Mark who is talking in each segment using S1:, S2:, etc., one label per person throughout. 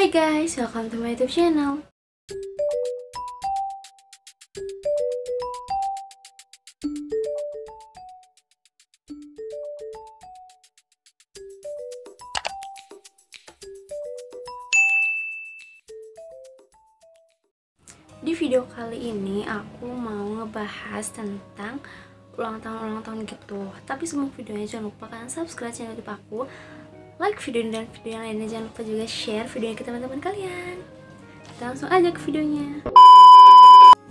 S1: Hai guys, welcome to my YouTube channel. Di video kali ini aku mau ngebahas tentang ulang tahun gitu. Tapi sebelum videonya jangan lupa kalian subscribe channel YouTube aku, like video ini dan video yang lainnya, jangan lupa juga share videonya ke teman-teman kalian. Kita langsung aja ke videonya.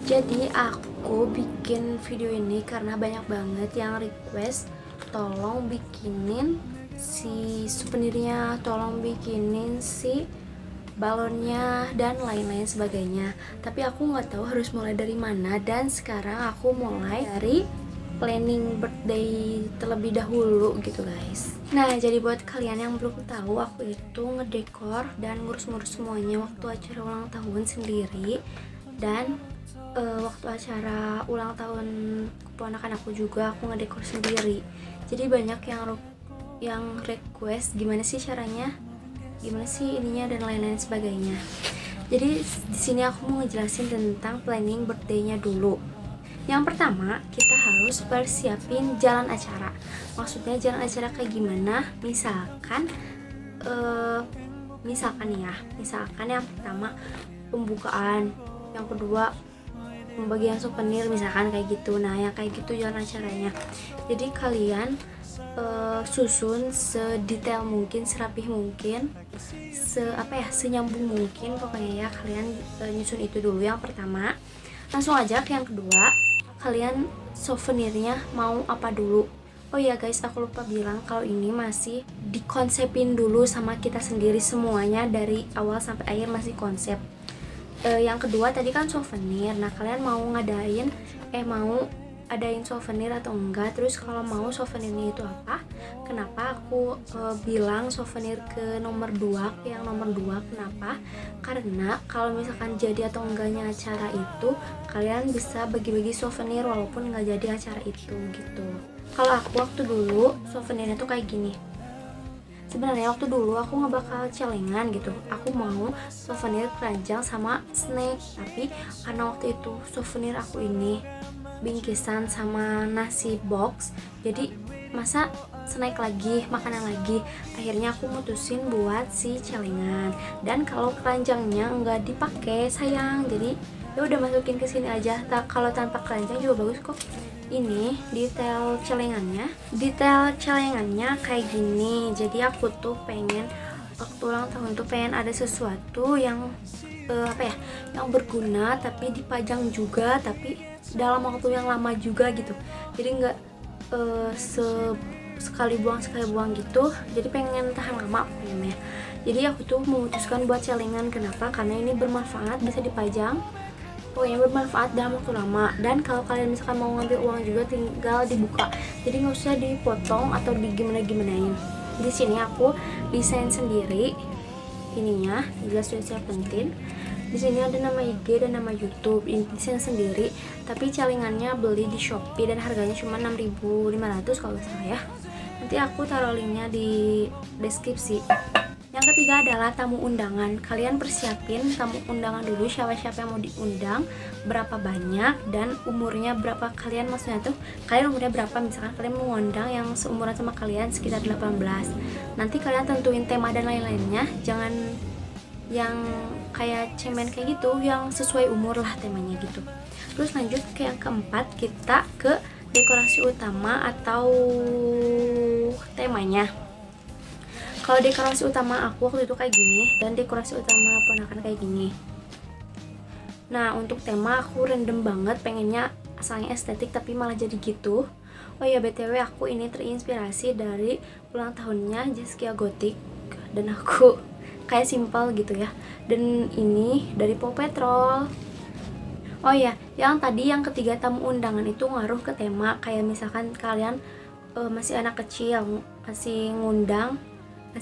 S1: Jadi aku bikin video ini karena banyak banget yang request tolong bikinin si souvenirnya, tolong bikinin si balonnya dan lain-lain sebagainya. Tapi aku nggak tahu harus mulai dari mana, dan sekarang aku mulai dari planning birthday terlebih dahulu gitu guys. Nah, jadi buat kalian yang belum tahu, aku itu ngedekor dan ngurus-ngurus semuanya waktu acara ulang tahun sendiri, dan waktu acara ulang tahun keponakan aku juga aku ngedekor sendiri. Jadi banyak yang request gimana sih caranya, gimana sih ininya dan lain-lain sebagainya. Jadi di sini aku mau ngejelasin tentang planning birthday-nya dulu. Yang pertama, kita harus persiapin jalan acara. Maksudnya jalan acara kayak gimana? Misalkan misalkan yang pertama pembukaan, yang kedua pembagian souvenir, misalkan kayak gitu. Nah, yang kayak gitu jalan acaranya. Jadi kalian susun sedetail mungkin, serapih mungkin, senyambung mungkin pokoknya ya. Kalian nyusun itu dulu yang pertama. Langsung aja ke yang kedua, kalian souvenirnya mau apa dulu. Oh iya guys, aku lupa bilang kalau ini masih dikonsepin dulu sama kita sendiri semuanya, dari awal sampai akhir masih konsep. Yang kedua tadi kan souvenir. Nah, kalian mau adain souvenir atau enggak? Terus kalau mau souvenirnya itu apa? Kenapa aku bilang souvenir ke nomor 2, ke yang nomor 2? Kenapa? Karena kalau misalkan jadi atau enggaknya acara itu, kalian bisa bagi-bagi souvenir walaupun nggak jadi acara itu gitu. Kalau aku waktu dulu souvenirnya tuh kayak gini. Sebenarnya waktu dulu aku nggak bakal celengan gitu, aku mau souvenir keranjang sama snack. Tapi karena waktu itu souvenir aku ini bingkisan sama nasi box, jadi masa snack lagi, makanan lagi, akhirnya aku mutusin buat si celengan. Dan kalau keranjangnya nggak dipakai sayang, jadi ya udah masukin ke sini aja. Kalau tanpa keranjang juga bagus kok. Ini detail celengannya kayak gini. Jadi aku tuh pengen waktu ulang tahun tuh pengen ada sesuatu yang yang berguna tapi dipajang juga, tapi dalam waktu yang lama juga gitu. Jadi nggak sekali buang gitu. Jadi pengen tahan lama pokoknya. Jadi aku tuh memutuskan buat celengan. Kenapa? Karena ini bermanfaat, bisa dipajang, pokoknya bermanfaat dalam waktu lama. Dan kalau kalian misalkan mau ngambil uang juga tinggal dibuka, jadi nggak usah dipotong atau digimana-gimanain. Di sini aku desain sendiri ininya, jelas sudah saya penting. Di sini ada nama IG dan nama YouTube. Ini desain sendiri, tapi celengannya beli di Shopee dan harganya cuma 6.500 kalau salah ya. Nanti aku taruh linknya di deskripsi. Yang ketiga adalah tamu undangan. Kalian persiapin tamu undangan dulu, siapa-siapa yang mau diundang, berapa banyak, dan umurnya berapa. Kalian maksudnya tuh kalian umurnya berapa. Misalkan kalian mau ngundang yang seumuran sama kalian sekitar 18. Nanti kalian tentuin tema dan lain-lainnya, jangan yang kayak cemen kayak gitu, yang sesuai umur lah temanya gitu. Terus lanjut ke yang keempat, kita ke dekorasi utama atau temanya. Kalau dekorasi utama aku waktu itu kayak gini, dan dekorasi utama ponakan kayak gini. Nah, untuk tema aku random banget, pengennya asalnya estetik tapi malah jadi gitu. Oh ya, BTW aku ini terinspirasi dari ulang tahunnya Zaskia Gotik, dan aku kayak simple gitu ya. Dan ini dari Paw Patrol. Oh ya, yang tadi yang ketiga tamu undangan itu ngaruh ke tema. Kayak misalkan kalian masih anak kecil, masih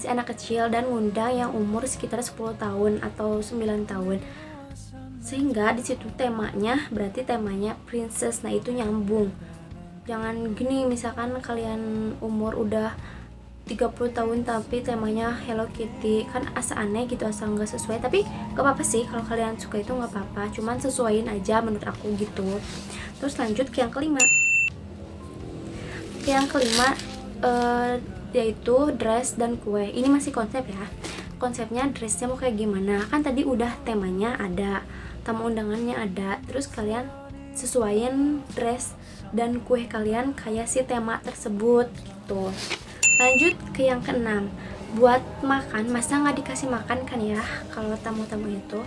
S1: anak kecil dan ngundang yang umur sekitar 10 tahun atau 9 tahun. Sehingga di situ temanya, berarti temanya princess. Nah, itu nyambung. Jangan gini, misalkan kalian umur udah 30 tahun tapi temanya Hello Kitty, kan asa aneh gitu, asa nggak sesuai. Tapi gak apa-apa sih kalau kalian suka, itu nggak apa-apa, cuman sesuaiin aja menurut aku gitu. Terus lanjut ke yang kelima. Yaitu dress dan kue. Ini masih konsep ya. Konsepnya dressnya mau kayak gimana, kan tadi udah temanya ada, tamu undangannya ada, terus kalian sesuaiin dress dan kue kalian kayak si tema tersebut gitu. Lanjut ke yang keenam. Buat makan, masa nggak dikasih makan kan ya kalau tamu-tamu itu.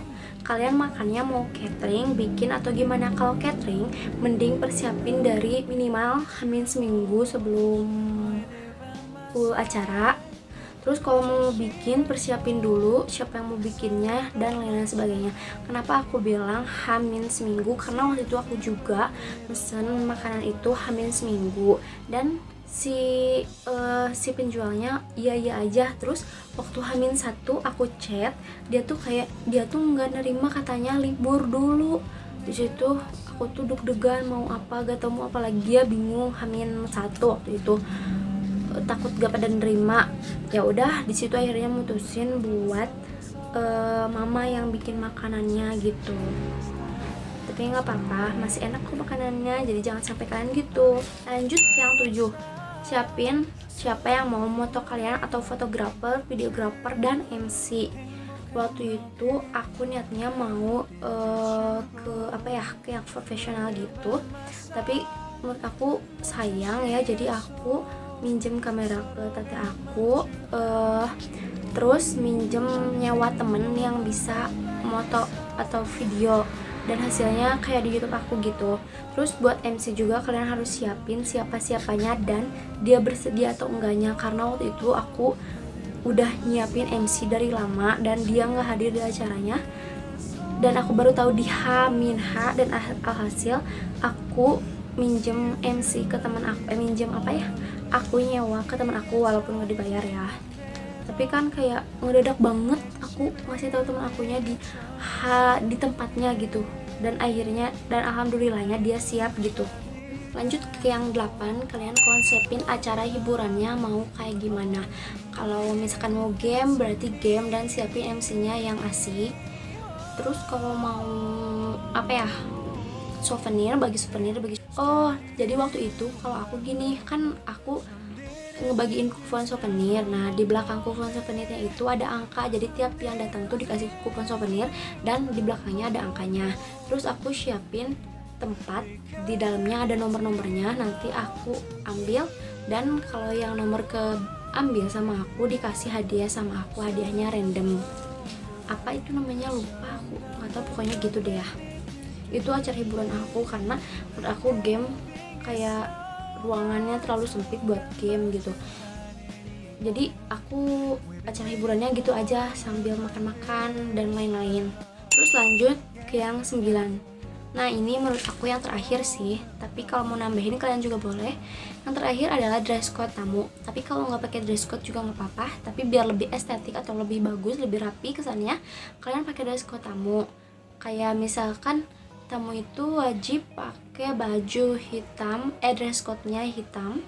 S1: Kalian makannya mau catering, bikin atau gimana? Kalau catering, mending persiapin dari minimal hamin seminggu sebelum acara. Terus kalau mau bikin, persiapin dulu siapa yang mau bikinnya dan lain-lain sebagainya. Kenapa aku bilang hamin seminggu? Karena waktu itu aku juga pesen makanan itu hamin seminggu, dan si penjualnya iya aja. Terus waktu hamin 1 aku chat, dia tuh nggak nerima, katanya libur dulu. Di situ aku tuh deg-degan mau apa, gak tau mau apa lagi, dia bingung. hamin 1 waktu itu takut gak pada nerima. Ya udah, di situ akhirnya mutusin buat mama yang bikin makanannya gitu. Tapi nggak apa-apa, masih enak kok makanannya, jadi jangan sampai kalian gitu. Lanjut ke yang 7. Siapin siapa yang mau moto kalian, atau fotografer, videografer, dan MC. Waktu itu aku niatnya mau ke yang profesional gitu, tapi menurut aku sayang ya, jadi aku minjem kamera ke tante aku, terus minjem nyewa temen yang bisa moto atau video, dan hasilnya kayak di YouTube aku gitu. Terus buat MC juga kalian harus siapin siapa-siapanya dan dia bersedia atau enggaknya, karena waktu itu aku udah nyiapin MC dari lama dan dia nggak hadir di acaranya, dan aku baru tahu di H-, dan alhasil aku minjem MC ke teman aku, aku nyewa ke teman aku walaupun nggak dibayar ya. Tapi kan kayak ngedadak banget aku ngasih tahu teman akunya di tempatnya gitu, dan alhamdulillahnya dia siap gitu. Lanjut ke yang 8. Kalian konsepin acara hiburannya mau kayak gimana. Kalau misalkan mau game, berarti game dan siapin MC-nya yang asik. Terus kalau mau bagi souvenir. Jadi waktu itu kalau aku gini, kan aku ngebagiin kupon souvenir. Nah, di belakang kupon souvenirnya itu ada angka, jadi tiap yang datang tuh dikasih kupon souvenir dan di belakangnya ada angkanya. Terus aku siapin tempat, di dalamnya ada nomor-nomornya, nanti aku ambil, dan kalau yang nomor ambil sama aku dikasih hadiah sama aku, hadiahnya random. Apa itu namanya, lupa aku, nggak tahu, pokoknya gitu deh ya. Itu acara hiburan aku, karena menurut aku game kayak ruangannya terlalu sempit buat game gitu. Jadi aku acara hiburannya gitu aja, sambil makan-makan dan lain-lain. Terus lanjut ke yang 9. Nah, ini menurut aku yang terakhir sih, tapi kalau mau nambahin kalian juga boleh. Yang terakhir adalah dress code tamu. Tapi kalau nggak pakai dress code juga nggak apa-apa, tapi biar lebih estetik atau lebih bagus, lebih rapi kesannya, kalian pakai dress code tamu. Kayak misalkan tamu itu wajib pakai baju hitam, dress code-nya hitam,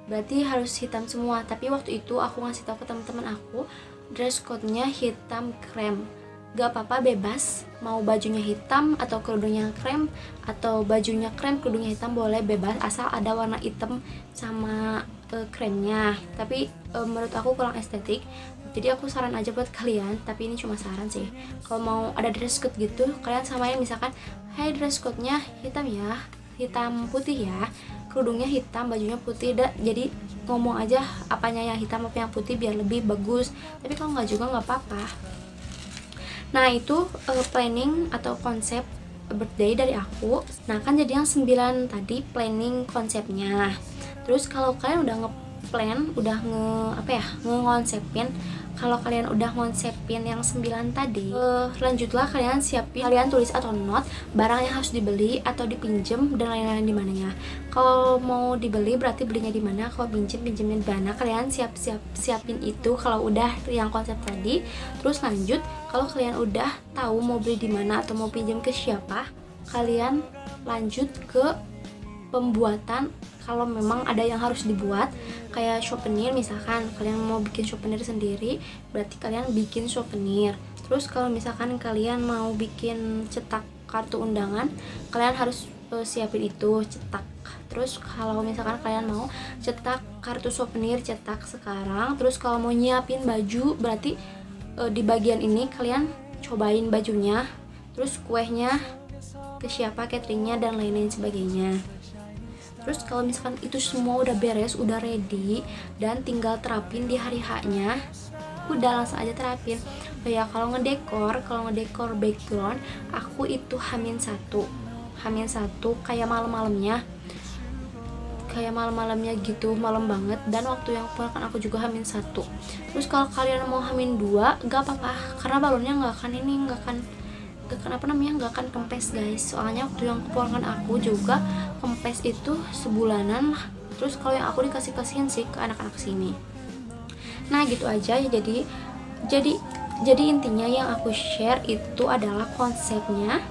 S1: berarti harus hitam semua. Tapi waktu itu aku ngasih tahu ke teman-teman aku, dress code-nya hitam krem. Gak apa-apa, bebas, mau bajunya hitam atau kerudungnya krem, atau bajunya krem kerudungnya hitam, boleh, bebas, asal ada warna hitam sama kremnya. Tapi menurut aku kurang estetik, jadi aku saran aja buat kalian, tapi ini cuma saran sih. Kalau mau ada dress code gitu, kalian samain, misalkan, hey, dress code-nya hitam ya, hitam putih ya, kerudungnya hitam, bajunya putih, jadi ngomong aja apanya yang hitam apa yang putih biar lebih bagus. Tapi kalau nggak juga nggak apa-apa. Nah, itu planning atau konsep birthday dari aku. Nah, kan jadi yang 9 tadi planning konsepnya. Terus kalau kalian udah ngeplan, udah ngonsepin, kalau kalian udah ngonsepin yang 9 tadi, lanjutlah kalian tulis atau note barang yang harus dibeli atau dipinjem dan lain-lain di mananya. Kalau mau dibeli berarti belinya di mana, kalau pinjemnya di mana. Kalian siapin itu kalau udah yang konsep tadi. Terus lanjut, kalau kalian udah tahu mau beli di mana atau mau pinjam ke siapa, kalian lanjut ke pembuatan kalau memang ada yang harus dibuat kayak souvenir, misalkan kalian mau bikin souvenir sendiri berarti kalian bikin souvenir. Terus kalau misalkan kalian mau bikin cetak kartu undangan, kalian harus siapin itu cetak. Terus kalau misalkan kalian mau cetak kartu souvenir, cetak sekarang. Terus kalau mau nyiapin baju berarti di bagian ini kalian cobain bajunya, terus kuehnya ke siapa, cateringnya dan lain-lain sebagainya. Terus kalau misalkan itu semua udah beres, udah ready dan tinggal terapin di hari H-nya, udah langsung aja terapin. Ya kalau ngedekor background aku itu Hamin satu kayak malam-malamnya gitu, malam banget, dan waktu yang keponakan aku juga Hamin 1. Terus kalau kalian mau Hamin 2 gak apa-apa karena balonnya nggak akan kempes guys. Soalnya waktu yang keponakan aku juga kempes itu sebulanan lah. Terus kalau yang aku dikasih-kasihin sih ke anak-anak sini. Nah gitu aja ya. Jadi intinya yang aku share itu adalah konsepnya,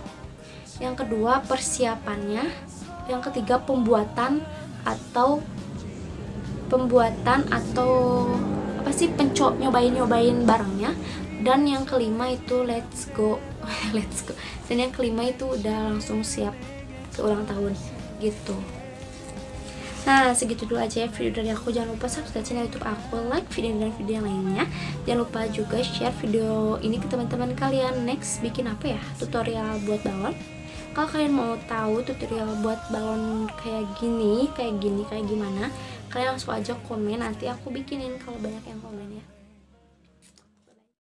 S1: yang kedua persiapannya, yang ketiga pembuatan atau apa sih, nyobain barangnya, dan yang kelima itu let's go dan yang kelima itu udah langsung siap ke ulang tahun gitu. Nah segitu dulu aja ya video dari aku. Jangan lupa subscribe channel YouTube aku, like video dan video yang lainnya. Jangan lupa juga share video ini ke teman-teman kalian. Next bikin apa ya, tutorial buat balon. Kalau kalian mau tahu tutorial buat balon kayak gimana, kalian langsung aja komen, nanti aku bikinin kalau banyak yang komen ya.